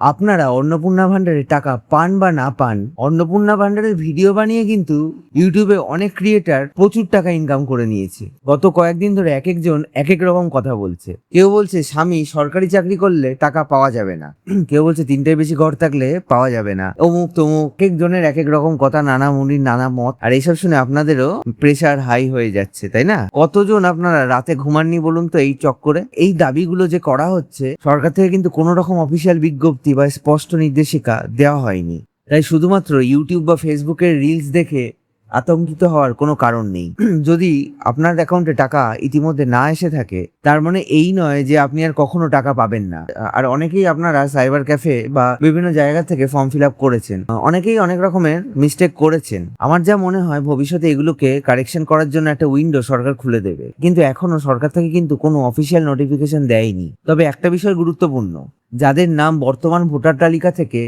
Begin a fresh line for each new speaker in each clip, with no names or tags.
আপনারা অন্নপূর্ণা ভান্ডারে টাকা পান বা না পান, অন্নপূর্ণা ভান্ডারের ভিডিও বানিয়ে কিন্তু ইউটিউবে অনেক ক্রিয়েটার প্রচুর টাকা ইনকাম করে নিয়েছে। গত কয়েকদিন ধরে এক একজন এক এক রকম কথা বলছে। কেউ বলছে স্বামী সরকারি চাকরি করলে টাকা পাওয়া যাবে না, কেউ বলছে তিনটের বেশি ঘর থাকলে পাওয়া যাবে না, অমুক তমুক। এক একজনের এক এক রকম কথা, নানা মুনির নানা মত। আর এইসব শুনে আপনাদেরও প্রেসার হাই হয়ে যাচ্ছে, তাই না? কতজন আপনারা রাতে ঘুমাননি বলুন তো এই চক্করে? এই দাবিগুলো যে করা হচ্ছে, সরকার থেকে কিন্তু কোনো রকম অফিসিয়াল বিজ্ঞপ্তি বা স্পষ্ট নির্দেশিকা দেওয়া হয়নি। তাই শুধুমাত্র ইউটিউব বা ফেসবুকের রিলস দেখে আতঙ্কিত হওয়ার কোনো কারণ নেই। যদি আপনার অ্যাকাউন্টে টাকা ইতিমধ্যে না এসে থাকে, তার মানে এই নয় যে আপনি আর কখনো টাকা পাবেন না। আর অনেকেই আপনারা সাইবার ক্যাফে বা বিভিন্ন জায়গা থেকে ফর্ম ফিল আপ করেছেন, অনেকেই অনেক রকমের মিস্টেক করেছেন। আমার যা মনে হয় ভবিষ্যতে এগুলোকে কারেকশন করার জন্য একটা উইন্ডো সরকার খুলে দেবে, কিন্তু এখনো সরকার থেকে কিন্তু কোনো অফিসিয়াল নোটিফিকেশন দেয়নি। তবে একটা বিষয় গুরুত্বপূর্ণ, যাদের নাম বর্তমান ভোটার তালিকা থেকে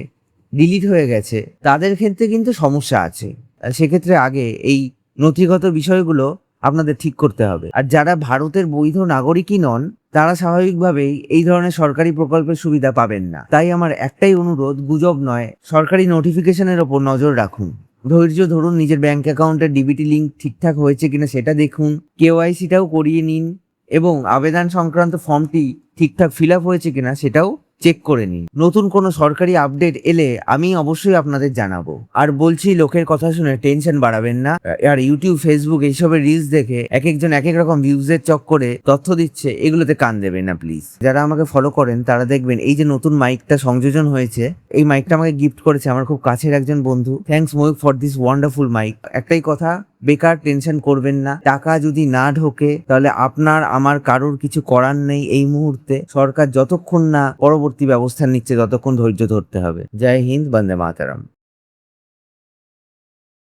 ডিলিট হয়ে গেছে তাদের ক্ষেত্রে কিন্তু সমস্যা আছে। সেক্ষেত্রে আগে এই নথিগত বিষয়গুলো আপনাদের ঠিক করতে হবে। আর যারা ভারতের বৈধ নাগরিকই নন, তারা স্বাভাবিকভাবেই এই ধরনের সরকারি প্রকল্পের সুবিধা পাবেন না। তাই আমার একটাই অনুরোধ, গুজব নয়, সরকারি নোটিফিকেশনের ওপর নজর রাখুন। ধৈর্য ধরুন, নিজের ব্যাংক অ্যাকাউন্টের ডিবিটি লিঙ্ক ঠিকঠাক হয়েছে কিনা সেটা দেখুন, কেওয়াইসিটাও করিয়ে নিন এবং আবেদন সংক্রান্ত ফর্মটি ঠিকঠাক ফিল আপ হয়েছে কিনা সেটাও চেক করে নিন। নতুন কোনো সরকারি আপডেট এলে আমি অবশ্যই আপনাদের জানাবো। আর বলছি, লোকের কথা শুনে টেনশন বাড়াবেন না। আর ইউটিউব, ফেসবুক এইসবের রিলস দেখে এক একজন এক এক রকম ভিউজের চক্করে তথ্য দিচ্ছে, এগুলোতে কান দেবেন না প্লিজ। যারা আমাকে ফলো করেন তারা দেখবেন এই যে নতুন মাইকটা সংযোজন হয়েছে, এই মাইকটা আমাকে গিফট করেছে আমার খুব কাছের একজন বন্ধু। Thanks Mayuk for this wonderful mic. একটাই কথা, বেকার টেনশন করবেন না। টাকা যদি না ঢোকে তাহলে আপনার আমার কারোর কিছু করার নেই। এই মুহূর্তে সরকার যতক্ষণ না পরবর্তী ব্যবস্থা নিচ্ছে ততক্ষণ ধৈর্য ধরতে হবে। জয় হিন্দ, বন্দে মাতরম।